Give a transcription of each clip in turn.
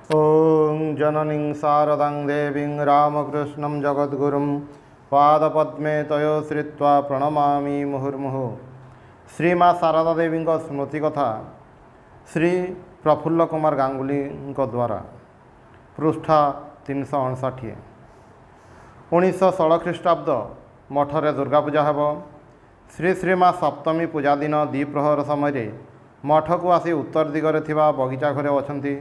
ॐ जननीं शारदां देवीं रामकृष्णं जगद्गुरुं पादपद्मे तयो श्रित्वा प्रणमामि मुहुर्मुहुः। श्री माँ शारदा देवी स्मृति कथा श्री प्रफुल्ल कुमार गांगुली द्वारा पृष्ठा 359। 1916 ख्रीष्टाब्द मठरे दुर्गा पूजा हेब। श्री श्री माँ सप्तमी पूजा दिन द्विप्रहर समय मठ को आसी उत्तर दिगरे थिबा बगीचा घरे अछंती।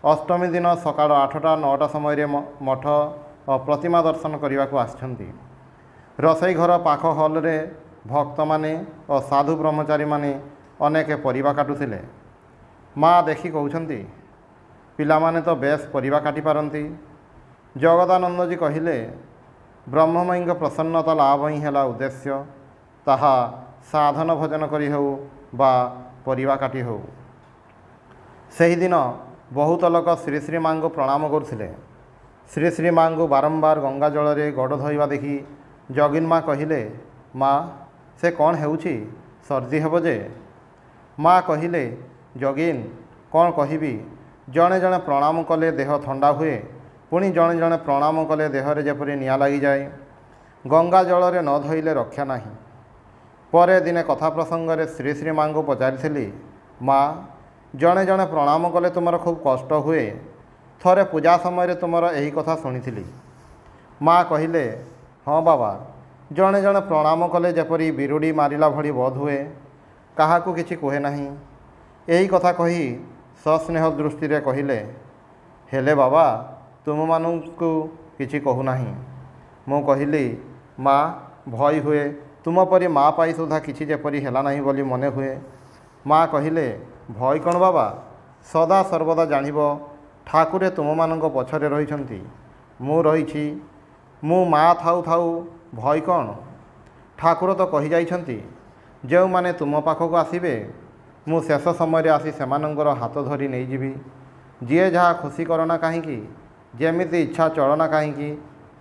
अष्टमी दिन सकाळ 8टा 9टा समय मठ प्रतिमा दर्शन करने को आछंती। रसई घर पाख हल रे भक्त माने और साधु ब्रह्मचारी माने अनेक परिबा काटुथिले। माँ देखी कहउछंती पिला माने तो बेस परिबा काटी पारंती। जगदानंद जी कहिले ब्रह्ममयी प्रसन्नता लाभ ही है उद्देश्य, ताहा साधन भजन करी हो बा परिबा काटी हो। सही दिन बहुत लोक श्री श्री माँ को प्रणाम करुले। श्री श्री माँ को बारंबार गंगा जल रे गड़ धोइबा देखी जगिन माँ कहिले माँ से कौन हेउछि सर्दी हेब जे। माँ कहिले जगिन कौन कहिबी, जड़े जड़े प्रणाम कले देह ठंडा हुए, पुणी जड़े जड़े प्रणाम कले देहरे जेपरि निआ लगी जाए। गंगा जल रे न धोइले रक्षा नहीं। परे दिने कथा प्रसंग रे श्री श्री माँ को पचारि माँ जड़े जड़े प्रणाम कले तुमर खूब कष्ट हुए, थरे पूजा समय तुमर यही कथा शुणी। माँ कहिले हाँ बाबा, जड़े जड़े प्रणाम कले जेपरि बिरुड़ी मारिला भली बोध हुए, काहाकू किछि कहे नहीं। यही कथा कही सस्नेह दृष्टि रे कहिले हेले बाबा तुम मानू किछि कहू नहीं। मु कहिली माँ भय हुए, तुम परी माँ पाई सुधा किछि जेपरि हेला नहीं बोली मने हुए। माँ कहिले भय कौन बाबा, सदा सर्वदा जानिब ठाकुरे तुम मानक पछरे रहिछंती, मु रहिछि। मु माँ थाउ थाउ भय कौन। ठाकुर तो कहि जाइछंती जो माने तुम पाखक आसिबे मु शेष समय आसी सेमानंकर हाथ धरी नहीं जीवी। जीए जहाँ खुशी करना कहीं, जेमिति इच्छा चलना कहीं,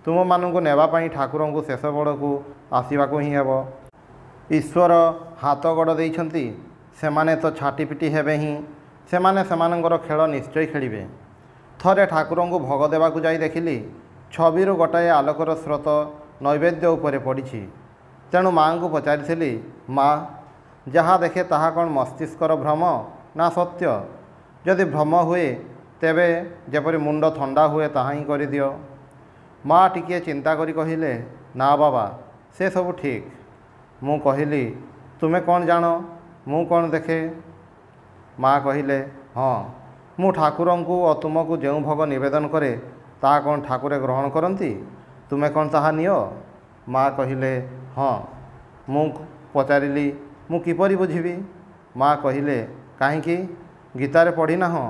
तुम मानू नेबाई ठाकुर को शेष बड़ को आसवाक ही हेब। ईश्वर हाथ गड़ देइछंती, सेमाने तो छाटी पिटी हेबे ही, सेमाने सेमानंकर खेल निश्चय खेलिबे। थरे ठाकुर को भोग देवाक जाई देखिली छबिरु गोटाए आलोकर स्रोत नैवेद्य उपरे पड़ी। तेणु माँ को पचारि माँ जहाँ देखे ताहा कौन मस्तिष्कर भ्रम ना सत्य। जदि भ्रम हुए तेबे जेपरि मुंड ठंडा हुए ताहा ही कर दियो। माँ टिकिए चिंता करी कहिले ना बाबा से सब ठीक। मु कहिली तुमे कौन जान, मु कौन देखे। माँ कहिले हाँ मु ठाकुर को और तुमको जो भोग निवेदन करे ता कौन ठाकुरे ग्रहण करती, तुमे कौन ताहा नियो। माँ कहिले हाँ। मु पचारिली मु किपरि बुझिबी। माँ कहिले काहींकि गीतारे पढ़ी ना हो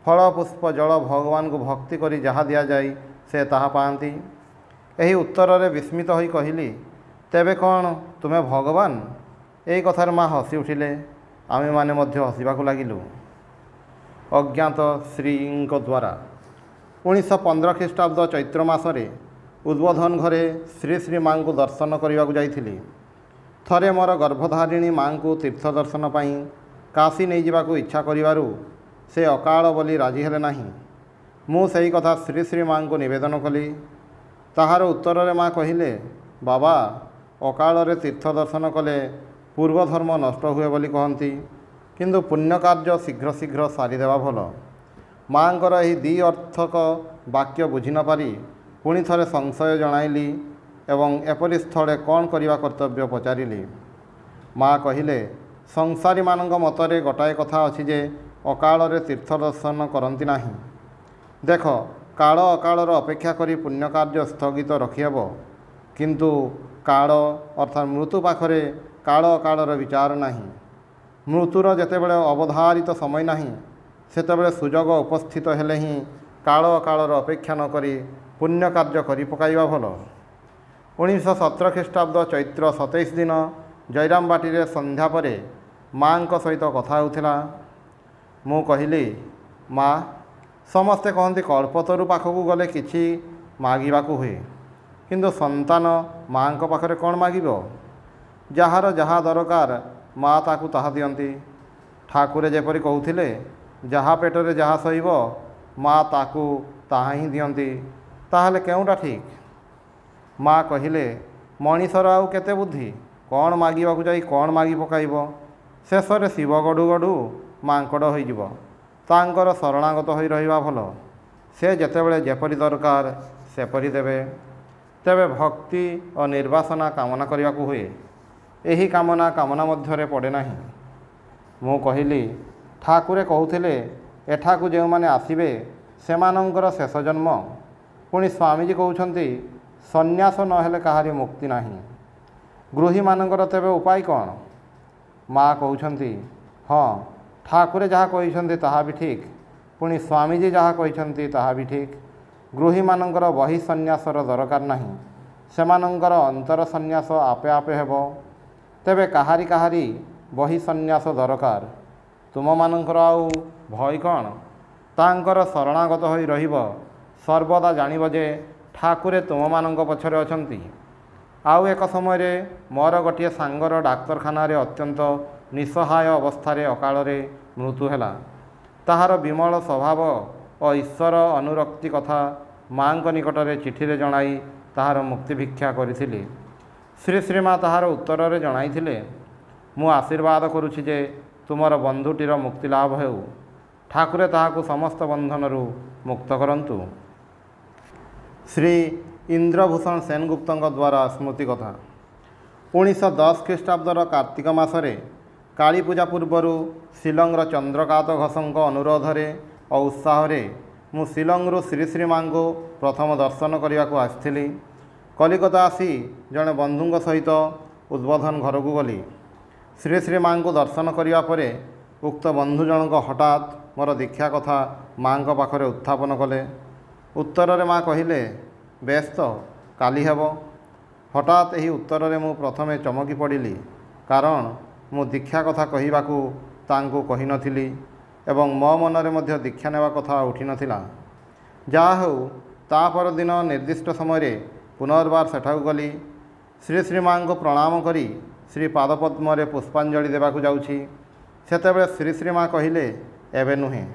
फल पुष्प जल भगवान को भक्ति करी जहा दिया जाए से ताहा पाती। यही उत्तर रे विस्मित होई कहिली तेबे कौन तुमे भगवान। यही कथार माँ हसी उठिले, आमे माने मध्य हसिबाकु लागिलु। अज्ञात श्री द्वारा 1915 ख्रीष्टाब्द चैत्र मासरे उद्बोधन घरे श्री श्री माँ को दर्शन करने जाइथिली। थरे मोर गर्भधारिणी माँ को तीर्थ दर्शन पाई काशी नहीं जावाकू इच्छा करिवारु से अकाल बोली राजी हेले नहीं। मु सही कथा श्री श्री माँ को निवेदन कली। ताहार उत्तर रे माँ कहिले बाबा अकाल रे तीर्थ दर्शन कले पूर्वधर्म नष्ट हुए बोली कहती, किंतु पुण्य कार्य शीघ्र शीघ्र सारीदेवा भल। माँकर यही दी अर्थक वाक्य बुझी न पारी पुणी थरे संशय जणाइली एवं एपरि स्थले कौन करवा कर्तव्य पचारिली। माँ कहिले संसारी मानक मतरे गोटाए कथा अछि जे अकाल रे तीर्थ दर्शन करती नाही। देख काल अकालर अपेक्षा करी पुण्य कार्य स्थगित रखिहेब, किंतु काल अर्थात मृत्यु पाखरे काल अकालर विचार नाही। मृत्युर जेतेबेले अवधारित समय नाही सेतेबेले सुजोग उपस्थित हेले ही काल अकालर अपेक्षा न करी पुण्य कार्य करि पकाइबा भल। 1917 ख्रीष्टाब्द चैत्र 27 दिन जयराम बाटी रे संध्या परे माँ सहित कथा होउथिला। मु कहिली माँ समस्ते कहते कल्पतरु पाखक गले किछि मागिबाकू हुए, किंतु संतान माँ पाखरे कौन मागिबो। जार जहाँ दरकार माँ ताकू ताहा दियंती। ठाकुरे जेपरि कहूथिले जहाँ पेटरे जहाँ सहिब ମା ତାକୁ ତାହା ହିଁ ଦିଅନ୍ତି। ତାହେଲେ କେଉଁଟା ଠିକ୍? ମା କହିଲେ, ମଣିଷର ଆଉ କେତେ ବୁଦ୍ଧି, କ'ଣ ମାଗିବାକୁ ଯାଇ କ'ଣ ମାଗି ପକାଇବ। ଶେଷରେ ଶିବ ଗଡ଼ୁ ଗଡ଼ୁ ମାଙ୍କଡ଼ ହୋଇଯିବ। ତାଙ୍କର ଶରଣାଗତ ହୋଇ ରହିବା ଭଲ। ସେ ଯେତେବେଳେ ଯେପରି ଦରକାର ସେପରି ଦେବେ। ତେବେ ଭକ୍ତି ଓ ନିର୍ବାସନା କାମନା କରିବାକୁ ହୁଏ। ଏହି କାମନା କାମନା ମଧ୍ୟରେ ପଡ଼େ ନାହିଁ। ମୁଁ କହିଲି, ଠାକୁରେ କହୁଥିଲେ ଏଠାକୁ ଯେଉଁମାନେ ଆସିବେ ସେମାନଙ୍କର ଶେଷ ଜନ୍ମ। ପୁଣି ସ୍ୱାମୀଜୀ କହୁଛନ୍ତି ସନ୍ନ୍ୟାସ ନହେଲେ କାହାରି ମୁକ୍ତି ନାହିଁ। ଗୃହୀମାନଙ୍କର ତେବେ ଉପାୟ କ'ଣ? ମା କହୁଛନ୍ତି, ହଁ, ଠାକୁରେ ଯାହା କହିଛନ୍ତି ତାହା ବି ଠିକ୍। ପୁଣି ସ୍ୱାମୀଜୀ ଯାହା କହିଛନ୍ତି ତାହା ବି ଠିକ୍। ଗୃହୀମାନଙ୍କର ବହି ସନ୍ନ୍ୟାସର ଦରକାର ନାହିଁ। ସେମାନଙ୍କର ଅନ୍ତର ସନ୍ନ୍ୟାସ ଆପେ ଆପେ ହେବ। ତେବେ କାହାରି କାହାରି ବହି ସନ୍ନ୍ୟାସ ଦରକାର। ତୁମମାନଙ୍କର ଆଉ ଭୟ କ'ଣ? ତାଙ୍କର ଶରଣାଗତ ହୋଇ ରହିବ। ସର୍ବଦା ଜାଣିବ ଯେ ଠାକୁରେ ତୁମମାନଙ୍କ ପଛରେ ଅଛନ୍ତି। ଆଉ ଏକ ସମୟରେ ମୋର ଗୋଟିଏ ସାଙ୍ଗର ଡାକ୍ତରଖାନାରେ ଅତ୍ୟନ୍ତ ନିଃସହାୟ ଅବସ୍ଥାରେ ଅକାଳରେ ମୃତ୍ୟୁ ହେଲା। ତାହାର ବିମଳ ସ୍ୱଭାବ ଓ ଈଶ୍ୱର ଅନୁରକ୍ତି କଥା ମାଙ୍କ ନିକଟରେ ଚିଠିରେ ଜଣାଇ ତାହାର ମୁକ୍ତି ଭିକ୍ଷା କରିଥିଲି। ଶ୍ରୀ ଶ୍ରୀମା ତାହାର ଉତ୍ତରରେ ଜଣାଇଥିଲେ, ମୁଁ ଆଶୀର୍ବାଦ କରୁଛି ଯେ ତୁମର ବନ୍ଧୁଟିର ମୁକ୍ତି ଲାଭ ହେଉ। ଠାକୁରେ ତାହାକୁ ସମସ୍ତ ବନ୍ଧନରୁ ମୁକ୍ତ କରନ୍ତୁ। ଶ୍ରୀ ଇନ୍ଦ୍ରଭୂଷଣ ସେନଗୁପ୍ତଙ୍କ ଦ୍ୱାରା ସ୍ମୃତି କଥା। 1910 ଖ୍ରୀଷ୍ଟାବ୍ଦର କାର୍ତ୍ତିକ ମାସରେ କାଳୀପୂଜା ପୂର୍ବରୁ ଶିଲଂର ଚନ୍ଦ୍ରକାନ୍ତ ଘୋଷଙ୍କ ଅନୁରୋଧରେ ଓ ଉତ୍ସାହରେ ମୁଁ ଶିଲଂରୁ ଶ୍ରୀ ଶ୍ରୀମାଙ୍କୁ ପ୍ରଥମ ଦର୍ଶନ କରିବାକୁ ଆସିଥିଲି। କଲିକତା ଆସି ଜଣେ ବନ୍ଧୁଙ୍କ ସହିତ ଉଦ୍ବୋଧନ ଘରକୁ ଗଲି। ଶ୍ରୀ ଶ୍ରୀମାଙ୍କୁ ଦର୍ଶନ କରିବା ପରେ ଉକ୍ତ ବନ୍ଧୁ ଜଣକ ହଠାତ୍ ମୋର ଦୀକ୍ଷା କଥା ମାଙ୍କ ପାଖରେ ଉତ୍ଥାପନ କଲେ। ଉତ୍ତରରେ ମା କହିଲେ, ବେଶ ତ, କାଲି ହେବ। ହଠାତ୍ ଏହି ଉତ୍ତରରେ ମୁଁ ପ୍ରଥମେ ଚମକି ପଡ଼ିଲି, କାରଣ ମୁଁ ଦୀକ୍ଷା କଥା କହିବାକୁ ତାଙ୍କୁ କହିନଥିଲି ଏବଂ ମୋ ମନରେ ମଧ୍ୟ ଦୀକ୍ଷା ନେବା କଥା ଉଠିନଥିଲା। ଯାହା ହେଉ, ତା ପରଦିନ ନିର୍ଦ୍ଦିଷ୍ଟ ସମୟରେ ପୁନର୍ବାର ସେଠାକୁ ଗଲି। ଶ୍ରୀ ଶ୍ରୀମାଙ୍କୁ ପ୍ରଣାମ କରି ଶ୍ରୀ ପାଦପଦ୍ମରେ ପୁଷ୍ପାଞ୍ଜଳି ଦେବାକୁ ଯାଉଛି, ସେତେବେଳେ ଶ୍ରୀ ଶ୍ରୀମା କହିଲେ, ଏବେ ନୁହେଁ,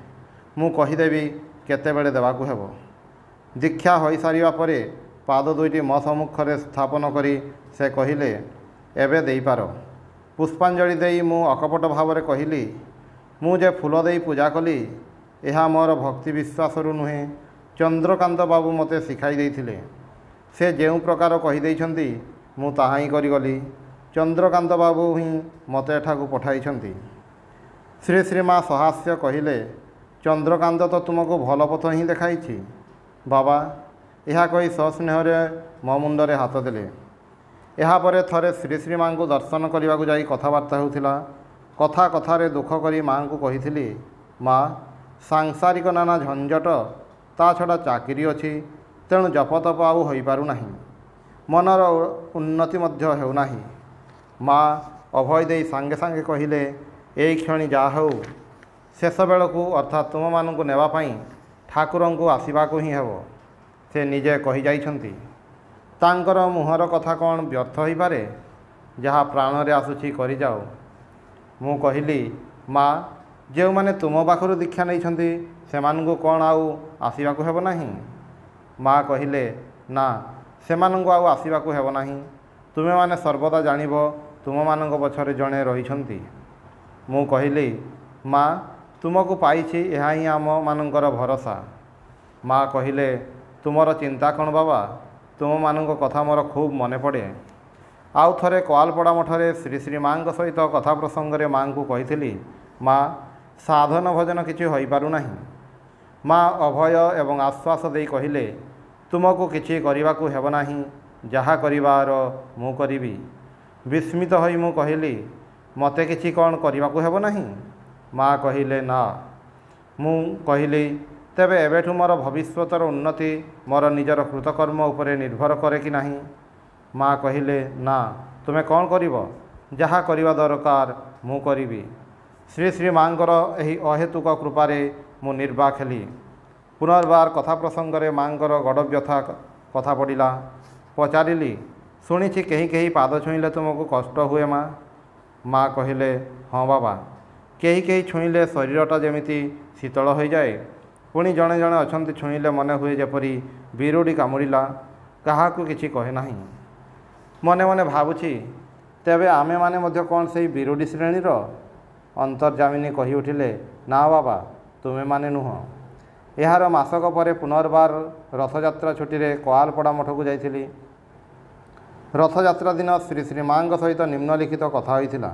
ମୁଁ କହିଦେବି କେତେବେଳେ ଦେବାକୁ ହେବ। ଦୀକ୍ଷା ହୋଇସାରିବା ପରେ ପାଦ ଦୁଇଟି ମୋ ସମ୍ମୁଖରେ ସ୍ଥାପନ କରି ସେ କହିଲେ, ଏବେ ଦେଇପାର। ପୁଷ୍ପାଞ୍ଜଳି ଦେଇ ମୁଁ ଅକପଟ ଭାବରେ କହିଲି, ମୁଁ ଯେ ଫୁଲ ଦେଇ ପୂଜା କଲି ଏହା ମୋର ଭକ୍ତି ବିଶ୍ୱାସରୁ ନୁହେଁ, ଚନ୍ଦ୍ରକାନ୍ତ ବାବୁ ମୋତେ ଶିଖାଇ ଦେଇଥିଲେ। ସେ ଯେଉଁ ପ୍ରକାର କହିଦେଇଛନ୍ତି ମୁଁ ତାହା ହିଁ କରିଗଲି। ଚନ୍ଦ୍ରକାନ୍ତ ବାବୁ ହିଁ ମୋତେ ଏଠାକୁ ପଠାଇଛନ୍ତି। ଶ୍ରୀ ଶ୍ରୀମା ସହାସ୍ୟ କହିଲେ, ଚନ୍ଦ୍ରକାନ୍ତ ତ ତୁମକୁ ଭଲ ପଥ ହିଁ ଦେଖାଇଛି ବାବା। ଏହା କହି ସସ୍ନେହରେ ମୋ ମୁଣ୍ଡରେ ହାତ ଦେଲେ। ଏହାପରେ ଥରେ ଶ୍ରୀ ଶ୍ରୀମାଙ୍କୁ ଦର୍ଶନ କରିବାକୁ ଯାଇ କଥାବାର୍ତ୍ତା ହେଉଥିଲା। କଥା କଥାରେ ଦୁଃଖ କରି ମାଙ୍କୁ କହିଥିଲି, ମା, ସାଂସାରିକ ନାନା ଝଞ୍ଝଟ, ତା ଛଡ଼ା ଚାକିରି ଅଛି, ତେଣୁ ଜପତପ ଆଉ ହୋଇପାରୁନାହିଁ। ମନର ଉନ୍ନତି ମଧ୍ୟ ହେଉନାହିଁ। ମା ଅଭୟ ଦେଇ ସାଙ୍ଗେ ସାଙ୍ଗେ କହିଲେ, ଏଇ କ୍ଷଣି ଯାହା ହେଉ, ଶେଷ ବେଳକୁ ଅର୍ଥାତ୍ ତୁମମାନଙ୍କୁ ନେବା ପାଇଁ ଠାକୁରଙ୍କୁ ଆସିବାକୁ ହିଁ ହେବ। ସେ ନିଜେ କହିଯାଇଛନ୍ତି। ତାଙ୍କର ମୁହଁର କଥା କ'ଣ ବ୍ୟର୍ଥ ହୋଇପାରେ? ଯାହା ପ୍ରାଣରେ ଆସୁଛି କରିଯାଅ। ମୁଁ କହିଲି, ମା, ଯେଉଁମାନେ ତୁମ ପାଖରୁ ଦୀକ୍ଷା ନେଇଛନ୍ତି ସେମାନଙ୍କୁ କ'ଣ ଆଉ ଆସିବାକୁ ହେବ ନାହିଁ? ମା କହିଲେ, ନା, ସେମାନଙ୍କୁ ଆଉ ଆସିବାକୁ ହେବ ନାହିଁ। ତୁମେମାନେ ସର୍ବଦା ଜାଣିବ ତୁମମାନଙ୍କ ପଛରେ ଜଣେ ରହିଛନ୍ତି। ମୁଁ କହିଲି, ମା, ତୁମକୁ ପାଇଛି ଏହା ହିଁ ଆମମାନଙ୍କର ଭରସା। ମା କହିଲେ, ତୁମର ଚିନ୍ତା କ'ଣ ବାବା? ତୁମମାନଙ୍କ କଥା ମୋର ଖୁବ୍ ମନେ ପଡ଼େ। ଆଉ ଥରେ କୋଆଲପଡ଼ା ମଠରେ ଶ୍ରୀ ଶ୍ରୀ ମାଙ୍କ ସହିତ କଥା ପ୍ରସଙ୍ଗରେ ମାଙ୍କୁ କହିଥିଲି, ମା, ସାଧନ ଭଜନ କିଛି ହୋଇପାରୁନାହିଁ। ମା ଅଭୟ ଏବଂ ଆଶ୍ୱାସ ଦେଇ କହିଲେ, ତୁମକୁ କିଛି କରିବାକୁ ହେବ ନାହିଁ, ଯାହା କରିବାର ମୁଁ କରିବି। ବିସ୍ମିତ ହୋଇ ମୁଁ କହିଲି, ମୋତେ କିଛି କ'ଣ କରିବାକୁ ହେବ ନାହିଁ? ମା କହିଲେ, ନା। ମୁଁ କହିଲି, ତେବେ ଏବେଠୁ ମୋର ଭବିଷ୍ୟତର ଉନ୍ନତି ମୋର ନିଜର କୃତକର୍ମ ଉପରେ ନିର୍ଭର କରେ କି ନାହିଁ? ମା କହିଲେ, ନା, ତୁମେ କ'ଣ କରିବ? ଯାହା କରିବା ଦରକାର ମୁଁ କରିବି। ଶ୍ରୀ ଶ୍ରୀ ମାଙ୍କର ଏହି ଅହେତୁକ କୃପାରେ ମୁଁ ନିର୍ବାକ ହେଲି। ପୁନର୍ବାର କଥା ପ୍ରସଙ୍ଗରେ ମାଙ୍କର ଗଡ଼ବ୍ୟଥା କଥା ପଡ଼ିଲା। ପଚାରିଲି, ଶୁଣିଛି କେହି କେହି ପାଦ ଛୁଇଁଲେ ତୁମକୁ କଷ୍ଟ ହୁଏ ମା? ମା କହିଲେ, ହଁ ବାବା, କେହି କେହି ଛୁଇଁଲେ ଶରୀରଟା ଯେମିତି ଶୀତଳ ହୋଇଯାଏ। पुणी जड़े जड़े अच्छा छुईले मन हुए जपरी बिरुड़ी कामुड़िला क्या किसी कहे ना मने मने भावुछि तेबे आमे माने मध्य कौन से बिरुड़ी श्रेणीर अंतर्जामिनी कही उठिले ना बाबा तुमे माने नुह। यार मासक पर पुनर्बार रथयात्रा छुट्टी कोआलपड़ा मठ को जाइली। रथयात्रा दिन श्री श्री माँ सहित निम्नलिखित कथा होइथिला।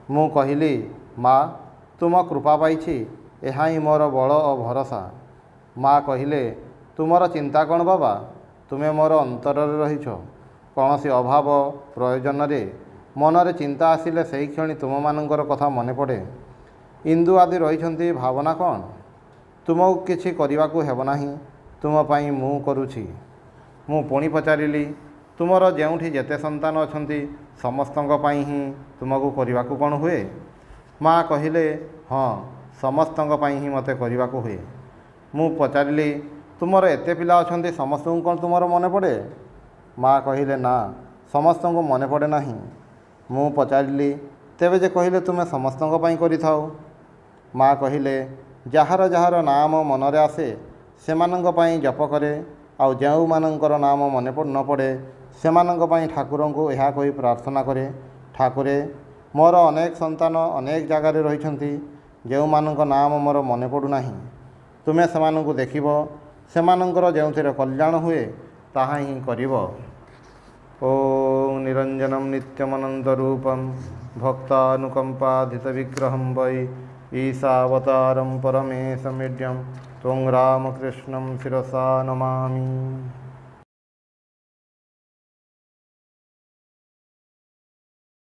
मु कहली माँ तुम कृपा पाइछि एहा ही मोर बल और भरोसा। माँ कहिले तुमर चिंता कौन बाबा तुमे मोर अंतर रहीछ कौन सी अभाव प्रयोजन रे मनरे चिंता आसिले सही क्षणी तुम मानकर कथा मन पड़े। इंदु आदि रही भावना कौन तुमको किछि करने हेब नाही तुम पाई मु करुछि। मु पुणी पचारिली तुमर जेउठी जेते संतान अछंती समस्तंक पाई ही तुमको करने कौन हुए। माँ कहिले हाँ समस्तंक पाई ही मते करने हुए। मु पचारिली तुमर एते पिला अछंती समस्त कौन तुमर मन पड़े। माँ कहिले ना समस्त को मन पड़े नाही। मु पचारिली तेबे जे कहिले तुमे समस्तंक पाई करिथाओ। माँ कहिले जार जार नाम मनरे आसे सेमानंक पाई जप करे आउ जेउ मानंकर नाम मन न पड़े सेमानंक पाई ठाकुर को यह कही प्रार्थना करे ठाकुरे मोर अनेक संतान अनेक जगार रही जो मानक नाम मोर मन पड़ूना तुमे सेमानंक देखिब सेमानंकर जेउथिरे कल्याण हुए ताहा ही करिब। ओम निरंजनम नित्यमनंतरूपम भक्तानुकंपाधित विग्रहं वै ईशावतारं परमेशमीड्यं त्वं रामकृष्णं शिरसा नमामि।